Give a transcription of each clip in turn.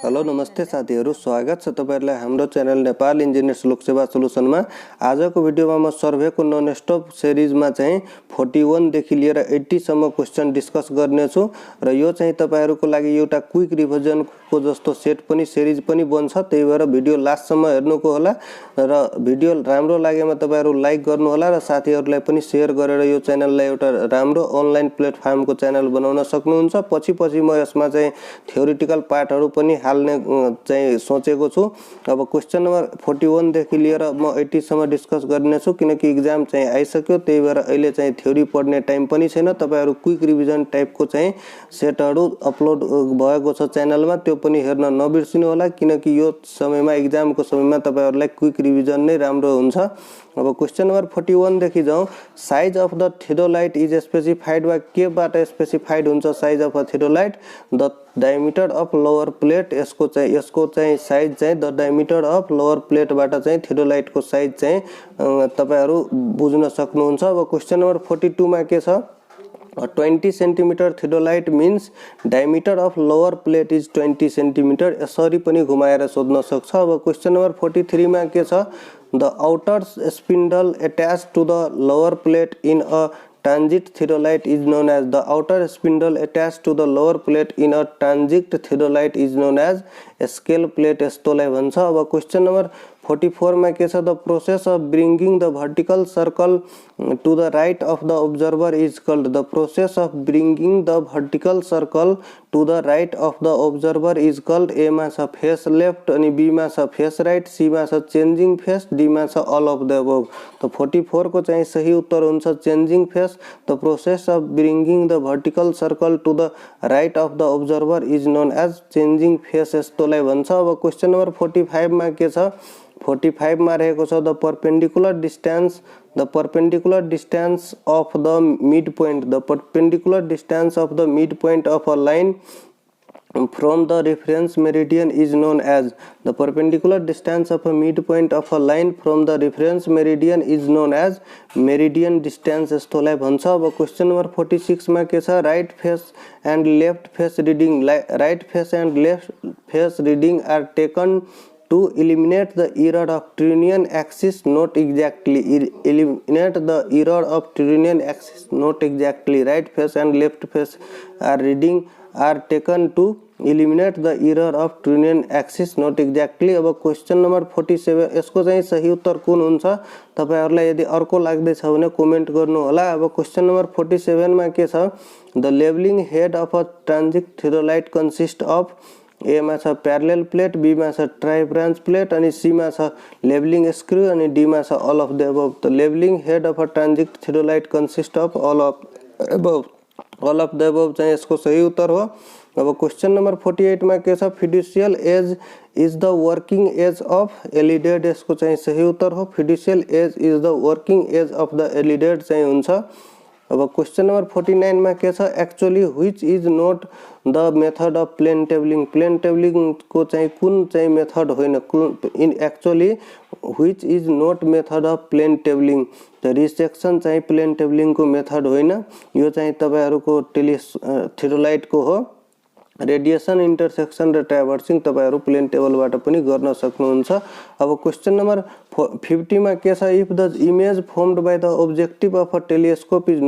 Hello नमस्ते साथीहरु, स्वागत छ तपाईहरुलाई हाम्रो च्यानल नेपाल इन्जिनियर्स लोकसेवा सोलुसनमा। आजको भिडियोमा म सर्भेको नन स्टप सिरिजमा चाहिँ 41 देखि लिएर 80 सम्म क्वेशन डिस्कस गर्ने छु र यो चाहिँ तपाईहरुको लागि एउटा क्विक रिभिजनको जस्तो सेट पनि सिरिज पनि बन्छ। त्यही भएर भिडियो लास्टसम्म हेर्नुको होला र भिडियो राम्रो लागेमा तपाईहरु लाइक गर्नु होला र साथीहरुलाई पनि शेयर गरेर यो च्यानललाई एउटा राम्रो अनलाइन प्लेटफर्मको च्यानल बनाउन सक्नुहुन्छ। पछि म यसमा चाहिँ थ्योरेटिकल पार्टहरु पनि हाल्ने चाहिँ सोचेको छु। अब क्वेशन नम्बर 41 देखि लिएर म 80 सम्म डिस्कस गर्ने छु किनकि एक्जाम चाहिँ आइसक्यो। त्यही भएर अहिले चाहिँ थ्योरी पढ्ने टाइम पनि छैन। तपाईहरु क्विक रिभिजन टाइपको चाहिँ सेटहरु अपलोड भएको छ च्यानलमा, त्यो पनि हेर्न नबिर्सिनु होला किनकि यो समयमा एक्जामको समयमा तपाईहरुलाई क्विक रिभिजन नै राम्रो हुन्छ। अब क्वेशन नम्बर 41 देखि जाउँ। Size of the theodolite is specified वा के बाट स्पेसिफाइड हुन्छ size of a theodolite? The diameter of lower plate. यसको चाहिँ साइज चाहिँ the diameter of lower plate बाट चाहिँ थियोडोलाइट को साइज चाहिँ तपाईहरु बुझ्न सक्नुहुन्छ। अब क्वेशन नम्बर 42 मा के छ? 20 centimetre theodolite means diameter of lower plate is 20 centimetre. यसरी पनि घुमाएर सोध्न सक्छ। अब क्वेशन नम्बर 43 मा के छ? The outer spindle attached to the lower plate in a transit theodolite is known as the outer spindle attached to the lower plate in a transit theodolite is known as scale plate। यस्तोलाई भन्छ। अब question number 44 मा के छ? The process of bringing the vertical circle to the right of the observer is called the process of bringing the vertical circle to the right of the observer is called A मा छ face left अनि B मा छ face right, C मा छ changing face, D मा छ all of the above। तो 44 को चाहिँ सही उत्तर हुन्छ changing face। The process of bringing the vertical circle to the right of the observer is known as changing face। यस्तोलाई भन्छ। अब क्वेशन नम्बर 45 मा के छ? 45 मा रहेको छ the perpendicular distance of the midpoint of the midpoint of a line from the reference meridian is known as the perpendicular distance of a midpoint of a line from the reference meridian is known as meridian distance। यस्तोलाई भन्छ। अब question number 46 मा के छ? right face and left face reading are taken to eliminate the error of Trunnion axis, not exactly eliminate the error of Trunnion axis, not exactly right face and left face are taken to eliminate the error of Trunnion axis, not exactly। अब question number 47 यसको चाहिँ सही उत्तर कुन हुन्छ? तपाईहरुलाई यदि अर्को लाग्दै छ भने कमेन्ट गर्नु होला। अब क्वेशन नम्बर 47 मा के छ? the leveling head of a transit theodolite consists of A मा छ प्यारलल प्लेट, B मा छ ट्राई ब्रान्च प्लेट अनि C मा छ लेभलिङ स्क्रू अनि D मा छ all of the above। The leveling head of a transit theodolite consists of all of the above चाहिँ यसको सही उत्तर हो। अब क्वेशन नम्बर 48 मा के छ? Fiducial edge is the working edge of alidade. यसको चाहिँ सही उत्तर हो fiducial edge is the working edge of the alidade चाहिँ हुन्छ। अब क्वेशन नम्बर 49 मा के छ? Actually which is not the method of plane tabling को चाहिँ कुन चाहिँ मेथड होइन? In actually which is not method of plane tabling? The resection चाहिँ प्लेन टेबलिङ को मेथड होइन, यो चाहिँ तपाईहरुको थियोडोलाइट को हो। रेडिएसन इंटरसेक्शन र ट्राभर्सिङ तपाईहरु प्लेन टेबलबाट पनि गर्न सक्नुहुन्छ। अब क्वेशन नम्बर 50 मा के छ? If the image formed by the objective of a telescope is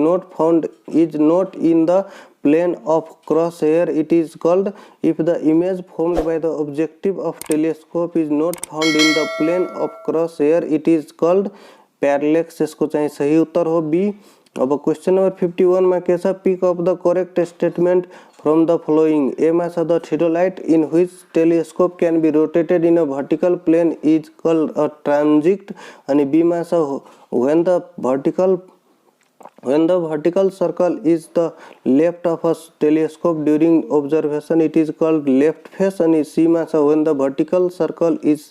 not in the plane of crosshair it is called। if the image formed by the objective of telescope is not found in the plane of crosshair it is called parallax। यसको चाहिँ सही उत्तर हो B। अब question number 51 मा के छ? Pick up the correct statement from the following. A मा छ the theodolite in which telescope can be rotated in a vertical plane is called a transit अनि B मा छ when the vertical circle is the left of a telescope during observation it is called left face अनि C मा छ when the vertical circle is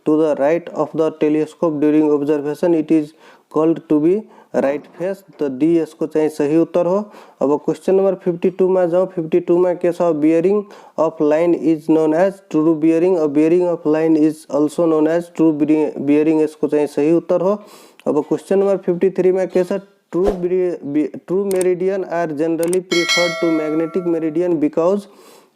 to the right of the telescope during observation it is called to be right face, तो D यसको चाहिँ सही उत्तर हो। अब क्वेश्चन नंबर 52 मा जाउँ। 52 मा के छ, bearing of line is known as true bearing, bearing of line is also known as true bearing, यसको चाहिँ सही उत्तर हो। अब क्वेश्चन नंबर 53 मा के छ, true meridian are generally preferred to magnetic meridian because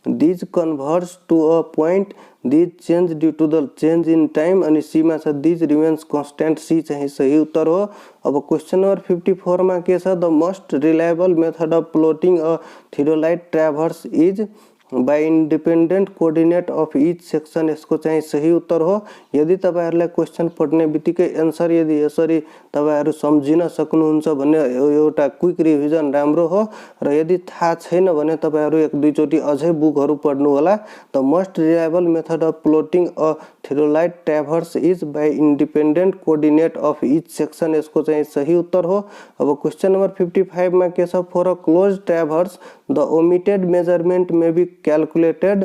these converge to a point, these change due to the change in time, अनि सी मा छ these remains constant, सी चाहिँ सही उत्तर हो। अब क्वेश्चन नंबर 54 मा के छ, the most reliable method of plotting a थियोडाइट traverse is by independent coordinate of each section, यसको चाहिँ सही उत्तर हो। यदि तपाईहरुलाई क्वेश्चन पढ्ने बित्तिकै एन्सर यदि यसरी तपाईहरु सम्झिन सक्नुहुन्छ भने एउटा क्विक रिभिजन राम्रो हो, र यदि थाहा छैन भने तपाईहरु एक दुई चोटी अझै बुकहरु पढ्नु होला। The most reliable method of plotting a थियोडाइट traverse is by independent coordinate of each section, यसको चाहिँ सही उत्तर हो। अब क्वेश्चन नंबर 55 मा के छ, for a closed traverse the omitted measurement may be calculated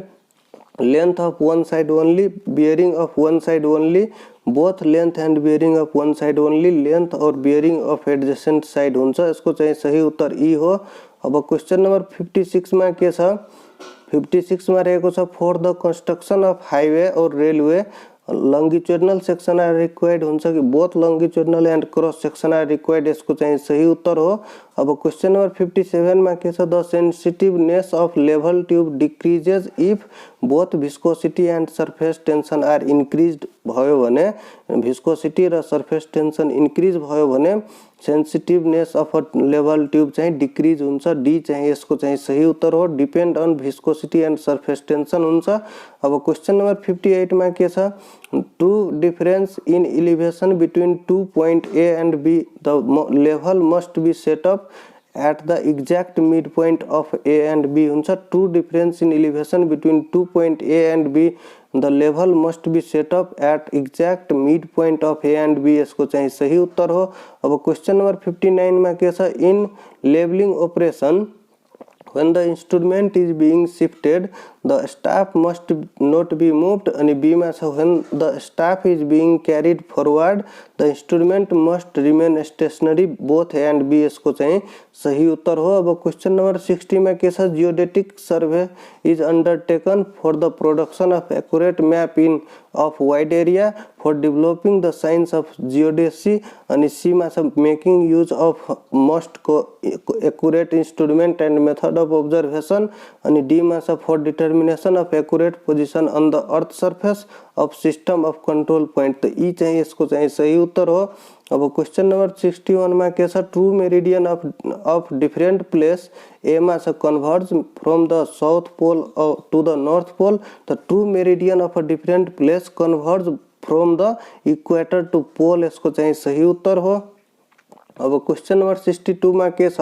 length of one side only, bearing of one side only, both length and bearing of one side only, length or bearing of adjacent side हुन्छ, यसको चाहिँ सही उत्तर ई हो। अब question number 56 मा के छ, 56 मा रहेको छ, for the construction of highway or railway longitudinal section are required हुन्छ कि both longitudinal and cross section are required, यसको चाहिँ सही उत्तर हो। अब क्वेश्चन नंबर 57 मा के छ, the sensitiveness of level tube decreases if both viscosity and surface tension are increased भयो भने, विस्कोसिटी र सरफेस टेंशन इन्क्रीज भयो भने sensitiveness of a level tube चाहिँ डिक्रीज हुन्छ, डी चाहिँ यसको चाहिँ सही उत्तर हो। Depend on viscosity and surface tension हुन्छ। अब क्वेश्चन नंबर 58 मा के छ, to difference in elevation between 2 point A and B, the level must be set up at the exact midpoint of A and B हुन्छ। True difference in elevation between 2 point A and B, the level must be set up at exact midpoint of A and B, यसको चाहिँ सही उत्तर हो। अब question number 59 मा के छ, in leveling operation when the instrument is being shifted the staff must not be moved, अनि B मा छ, when the staff is being carried forward the instrument must remain stationary, both A and B, यसको चाहिँ सही उत्तर हो। अब question number 60 में के छ, geodetic survey is undertaken for the production of accurate map in of wide area for developing the science of geodesy, अनि सी मा छ, making use of most accurate instrument and method of observation, अनि D मा छ, for determination of accurate position on the earth surface of system of control point, तो ई चाहिँ यसको चाहिँ सही उत्तर हो। अब क्वेश्चन नंबर 61 में के छ, true meridian of different place, A मा छ, converge from the south pole to the north pole, the true meridian of a different place converge from the equator to pole, यसको चाहिँ सही उत्तर हो। अब क्वेश्चन नंबर 62 में के छ,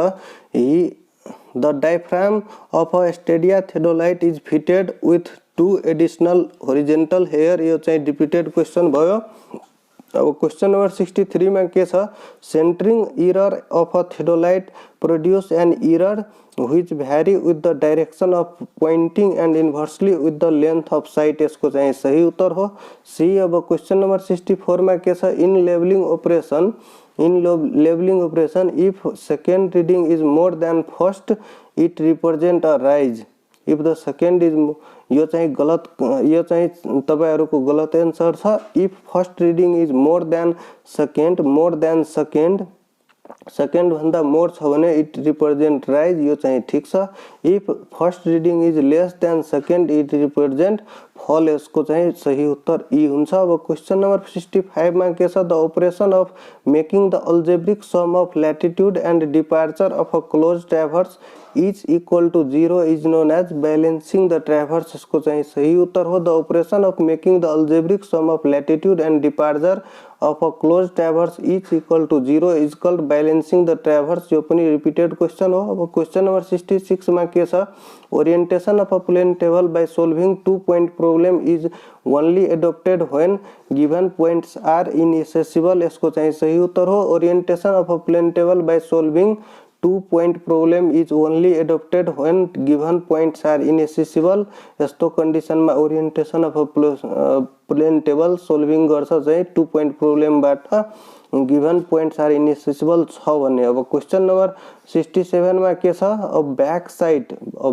the diaphragm of a stadia थियोडाइट is fitted with 2 additional horizontal hair, यो चाहिँ रिपीटेड क्वेश्चन भयो। अब क्वेश्चन नंबर 63 में के छ, सेंटरिंग एरर ऑफ अ थियोडाइट produce an error which vary with the direction of pointing and inversely with the length of sight, इसको चाहिँ सही उत्तर हो, सी। अब क्वेश्चन नंबर 64 में के छ, in levelling operation if second reading is more than first it represent a rise, if the second is, यो चाहिँ गलत, यो चाहिँ तपाईहरुको गलत आन्सर छ। If first reading is more than second second भन्दा मोर छ भने इट रिप्रेजेंट राइज, यो चाहिँ ठीक छ। If first reading is less than second it represent fall, यसको चाहिँ सही उत्तर ई हुन्छ। अब क्वेश्चन नंबर 65 में के छ, the operation of making the algebraic sum of latitude and departure of a close traverse is equal to 0 is known as balancing the traverse, इसको चाहिँ सही उत्तर हो। The operation of making the algebraic sum of latitude and departure of a close traverse is equal to 0 is called balancing the traverse, यो पनि repeated question हो। अब question number 66 में के छ, orientation of a plane table by solving 2 point problem is only adopted when given points are inaccessible, इसको चाहिँ सही उत्तर हो। Orientation of a plane table by solving 2-point problem is only adopted when given points are inaccessible. यस्तो कन्डिसनमा orientation of plane table solving गर्छ चाहिँ 2-point प्रब्लमबाट गिभन पोइन्ट्स आर इनएसेसिबल छ भन्ने। अब क्वेशन नम्बर 67 मा के छ, a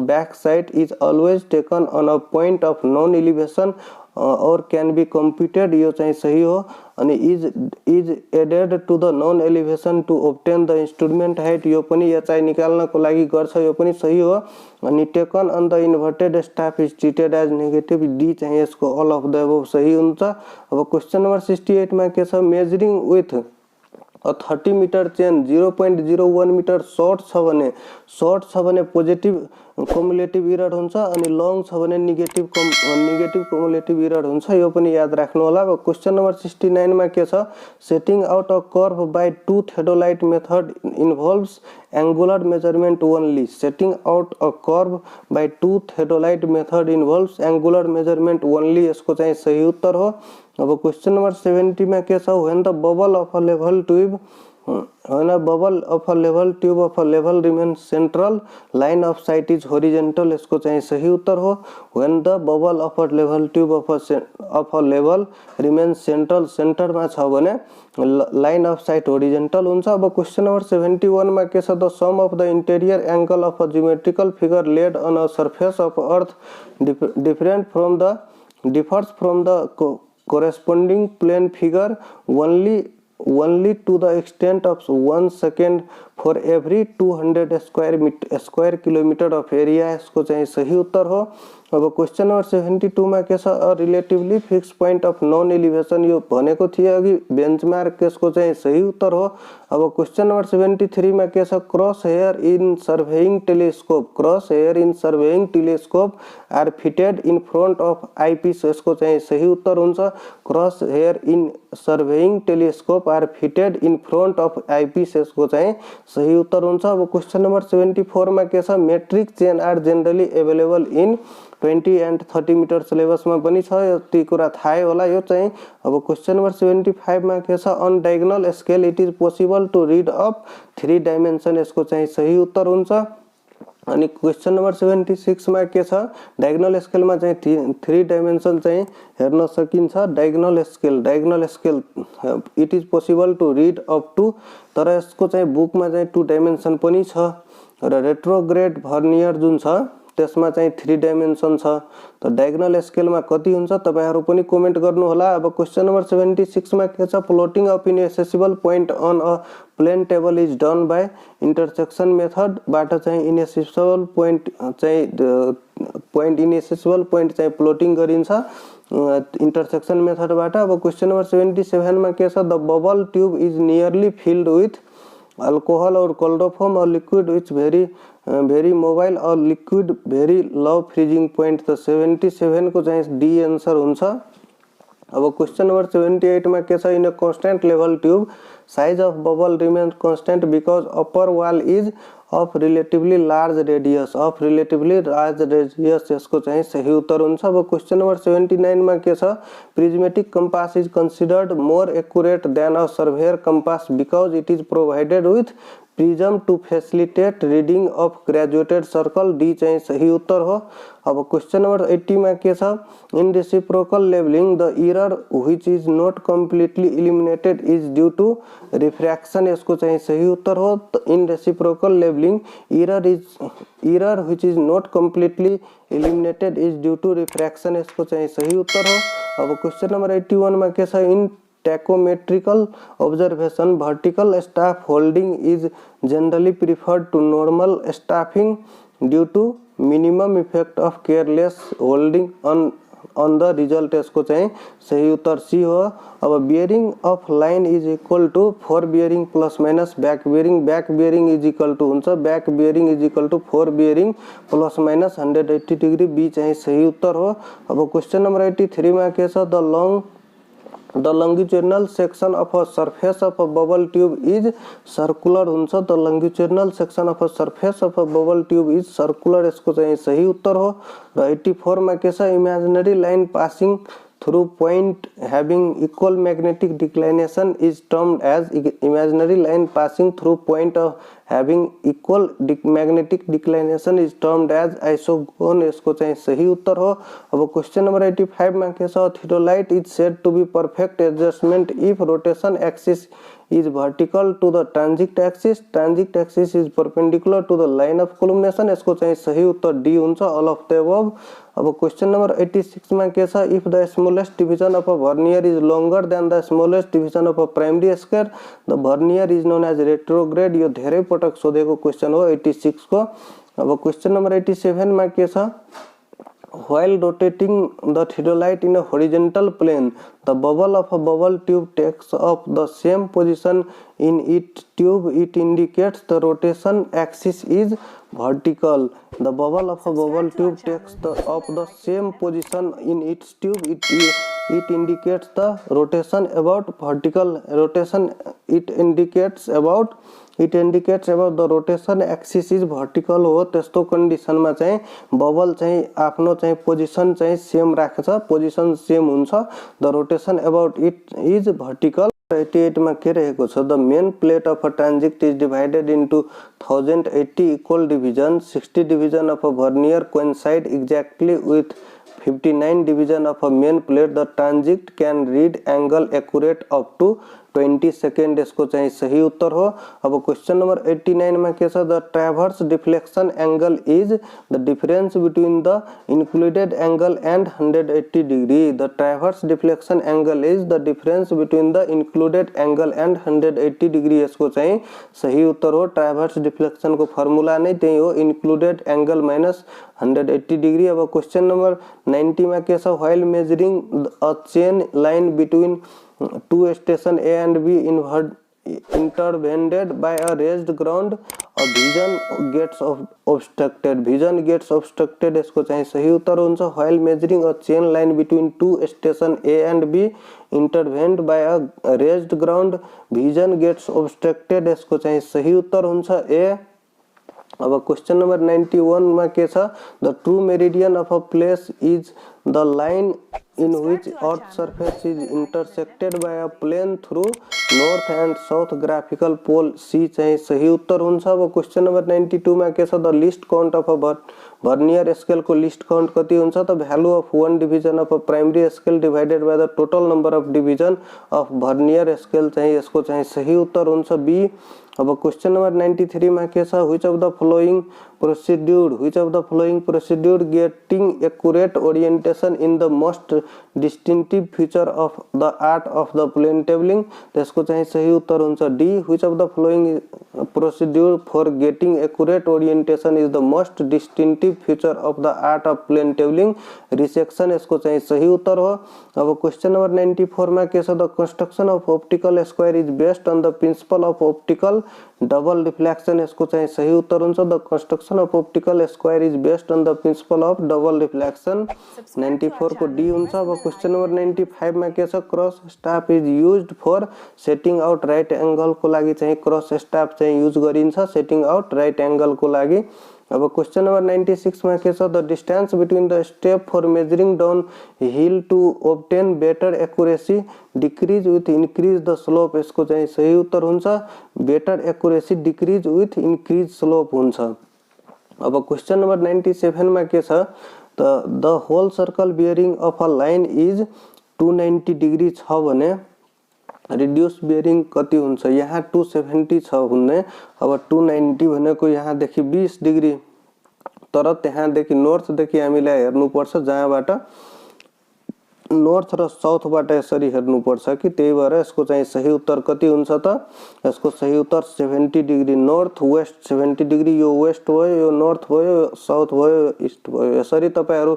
back side is always taken on a point of known elevation or can be computed, यो चाहिँ सही हो। अनि is added to the known elevation to obtain the instrument height, यो पनि एचआई निकाल्नको लागि गर्छ, यो पनि सही हो। अनि taken on the inverted staff is treated as negative, D चाहिँ यसको अल अफ द अबव सही हुन्छ। अब क्वेशन नम्बर 68 मा के छ, measuring with a 30 metre chain 0.01 metre short छ भने पोजिटिभ कमुलेटिभ इरर हुन्छ, अनि लङ छ भने नेगेटिभ कमुलेटिभ इरर हुन्छ, यो पनि याद राख्नु होला। अब क्वेशन नम्बर 69 मा के छ, setting out a curve by two theodolite method involves angular measurement only. Setting out a curve by two theodolite method involves angular measurement only, यसको चाहिँ सही उत्तर हो। अब क्वेशन नंबर 70 में के छ, when the bubble of a level tube of a level remains central, line of sight is horizontal, यसको चाहिँ सही उत्तर हो। when the bubble of a level tube of a level remains central, centre में छ भने line of sight horizontal हुन्छ। अब क्वेशन नंबर 71 में के छ, the sum of the interior angle of a geometrical figure laid on a surface of earth differs from the corresponding plane figure only to the extent of 1 second for every 200 square kilometer of area, इसको चाहिँ सही उत्तर हो। अब question number 72 में के छ, a relatively fix point of known elevation, यो भनेको थियो अघि बेन्चमार्क, यसको चाहिँ सही उत्तर हो। अब क्वेशन नंबर 73 में के छ, cross hair in surveying telescope are fitted in front of eyepiece, यसको चाहिँ सही उत्तर हुन्छ। Cross hair in surveying telescope are fitted in front of eyepiece, यसको चाहिँ सही उत्तर हुन्छ। अब क्वेशन नंबर 74 में के छ, metric chain are generally available in 20 and 30 metre syllabus में पनि छ, यति कुरा थाहै होला यो चाहिँ। अब क्वेशन नंबर 75 में के छ, on diagonal scale it is possible to read up 3 dimension, यसको चाहिँ सही उत्तर हुन्छ। अनि क्वेशन नंबर 76 में के छ, डायगोनल स्केल में चाहिँ 3 डाइमेंशन चाहिँ हेर्न सकिन्छ। Diagonal scale it is possible to read up two, तर यसको चाहिँ बुक में चाहिँ 2 डाइमेंशन पनि छ। र रेट्रोग्रेड भर्नियर जुन छ त्यसमा चाहिँ 3 डाइमेंशन छ। त डायगोनल स्केल में कति हुन्छ तपाईहरु पनि कमेन्ट गर्नु होला। अब क्वेशन नंबर 76 में के छ, plotting of inaccessible point on a plane table is done by intersection method बाट चाहिँ इनएसेसिबल पॉइंट चाहिँ प्लॉटिंग गरिन्छ इंटरसेक्शन मेथड बाट। अब क्वेशन नंबर 77 में के छ, the bubble tube is nearly filled with alcohol और क्लोरोफॉर्म और लिक्विड विच very mobile और liquid very low freezing point, तो 77 को चाहिँ डी आंसर हुन्छ। अब क्वेशन नंबर 78 में के छ, in a constant level tube size of bubble remains constant because upper wall is of relatively large radius, यसको चाहिँ सही उत्तर हुन्छ। अब क्वेशन नंबर 79 में के छ, prismatic compass is considered more accurate than a surveyor compass because it is provided with prism to facilitate reading of graduated circle, D चाहिँ सही उत्तर हो। अब क्वेशन नंबर 80 में के छ, in reciprocal levelling the error which is not completely eliminated is due to refraction, यसको चाहिँ सही उत्तर हो। In reciprocal levelling error which is not completely eliminated is due to refraction, यसको चाहिँ सही उत्तर हो। अब क्वेशन नंबर 81 में के छ, in tachometrical observation vertical staff holding is generally preferred to normal staffing due to minimum effect of careless holding on the result, यसको चाहिँ सही उत्तर सी हो। अब bearing of line is equal to forward bearing plus minus back bearing is equal to हुन्छ back bearing is equal to forward bearing plus minus 180 degree, B चाहिँ सही उत्तर हो। अब क्वेशन नंबर 83 में के छ, the longitudinal section of a surface of a bubble tube is circular हुन्छ। the longitudinal section of a surface of a bubble tube is circular, यसको चाहिँ सही उत्तर हो। र 84 में के छ, imaginary line passing through point having equal magnetic declination is termed as imaginary line passing through point of having equal magnetic declination is termed as isogone। यसको चाहिँ सही उत्तर हो। अब क्वेश्चन नंबर 85 में के छ theodolite is said to be perfect adjustment if rotation axis is vertical to the transit axis is perpendicular to the line of collimation। यसको चाहिँ सही उत्तर डी हुन्छ, all of the above। अब क्वेश्चन नंबर 86 में के छ if the smallest division of a vernier is longer than the smallest division of a primary scale the vernier is known as retrograde। यो धेरै पटक सोधेको क्वेश्चन हो 86 को। अब क्वेश्चन नंबर 87 में के छ while rotating the theodolite in a horizontal plane the bubble of a bubble tube takes up the same position in its tube, it indicates the rotation axis is vertical। the bubble of a bubble tube takes up the same position in its tube, it indicates the rotation about vertical rotation, it indicates about the rotation axis is vertical हो। त्यस्तो कन्डिसनमा चाहिँ bubble चाहिँ आफ्नो चाहिँ position चाहिँ same राख्छ, position same हुन्छ, the rotation about it is vertical. 88 में के रहेको छ the main plate of a transit is divided into 1080 equal division 60 division of a vernier coincide exactly with 59 division of a main plate the transit can read angle accurate up to 20 second. इसको चाहिए सही उत्तर हो। अब question number 89 में के छ the traverse deflection angle is the difference between the included angle and 180 degree. The traverse deflection angle is the difference between the included angle and 180 degree. इसको चाहिए सही उत्तर हो। ट्रैवर्स डिफ्लेक्शन को फॉर्मूला नहीं त्यही हो, इंक्लूडेड एंगल माइनस 180 डिग्री। अब क्वेश्चन नंबर 90 में के छ while measuring a chain line between two station A and B intervened by a raised ground a vision gets obstructed। इसको चाहिए सही उत्तर हुन्छ while measuring a chain line between two station A and B intervened by a raised ground vision gets obstructed। इसको चाहिए सही उत्तर हुन्छ ए। अब क्वेश्चन नंबर 91 में के छ the true meridian of a place is the line in which earth surface is intersected by a plane through north and south graphical pole C चाहिँ सही उत्तर हुन्छ। अब क्वेश्चन नंबर 92 में के छ the list count of a vernier scale को list count कति हुन्छ त value of one division of a primary scale divided by the total number of division of vernier scale चाहिँ यसको चाहिँ सही उत्तर हुन्छ बी। अब क्वेश्चन नंबर 93 में के छ which of the following procedure getting accurate orientation in the most distinctive feature of the art of the plane tabling. त्यसको चाहिँ सही उत्तर हुन्छ D which of the following procedure for getting accurate orientation is the most distinctive feature of the art of plane tabling resection. इसको चाहिँ सही उत्तर हो। अब क्वेश्चन नंबर 94 में के छ the construction of optical square is based on the principal of optical double reflection. इसको चाहिँ सही उत्तर हुन्छ the construction of optical square is based on the principal of double reflection 94 को डी हुन्छ। अब क्वेश्चन नंबर 95 में के छ cross staff is used for setting out right angle को लागि चाहिँ क्रॉस स्टाफ चाहिँ यूज गरिन्छ सेटिंग आउट राइट एंगल को लागि। अब क्वेश्चन नंबर 96 में के छ the distance between the step for measuring down hill to obtain better accuracy decrease with increase the slope. इसको चाहिँ सही उत्तर हुन्छ better accuracy decrease with increase slope हुन्छ। अब क्वेश्चन नंबर 97 में के छ the whole circle bearing of a line is 290 degree छ भने रिड्यूस बियरिंग कति हुन्छ यहाँ 270 छ भन्ने। अब 290 भनेको यहाँ देखि 20 डिग्री तर त्यहाँ देखि नर्थ देखि हामीलाई हेर्नु पर्छ जहाँबाट नर्थ र साउथ बाट यसरी हेर्नु पर्छ कि त्यही भएर यसको चाहिँ सही उत्तर कति हुन्छ त यसको सही उत्तर 70 डिग्री नर्थ वेस्ट 70 डिग्री यो वेस्ट भयो यो नर्थ भयो साउथ भयो ईस्ट भयो। यसरी तपाईहरु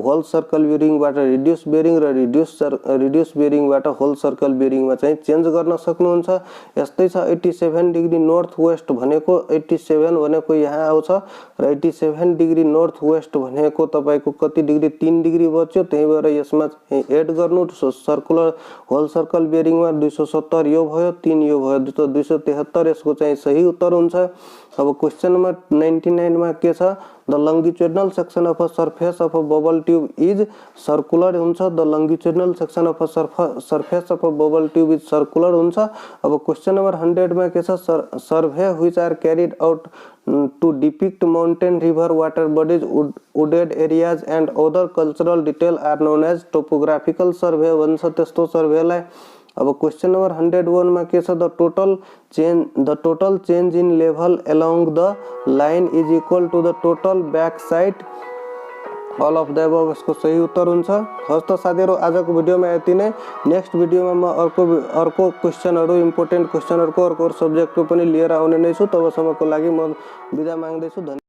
होल सर्कल बियरिंग बाट रिड्यूस बियरिंग र रिड्यूस बियरिंग बाट होल सर्कल बियरिंग मा चाहिँ चेन्ज गर्न सक्नुहुन्छ। यस्तै छ 87 डिग्री नर्थ वेस्ट भनेको 87 भनेको यहाँ आउँछ र 87 डिग्री नर्थ वेस्ट भनेको तपाईको कति डिग्री 3 डिग्री बच्यो त्यही भएर यसमा एड गर्नु सर्कुलर होल सर्कल बियरिंग मा 270 यो भयो 3 यो भयो 273 यसको चाहिँ सही उत्तर हुन्छ। अब क्वेश्चन नंबर 99 मा के छ the longitudinal section of a surface of a bubble tube is circular हुन्छ the longitudinal section of a surface of a bubble tube is circular हुन्छ। अब क्वेश्चन नंबर 100 मा के छ survey which are carried out to depict mountain river water bodies wooded areas and other cultural detail are known as topographical survey भन्छ त्यस्तो सर्वेलाई। अब question number 101 मा के छ the total change in level along the line is equal to the total back side all of the above यसको सही उत्तर हुन्छ। हस् त साथीहरु आजको भिडियोमा यति नै। नेक्स्ट भिडियोमा म अर्को क्वेशनहरु इम्पोर्टेन्ट क्वेशनहरुको अर्को सब्जेक्टको पनि लिएर आउने नै छु। तबसम्मको लागि म बिदा माग्दै छु।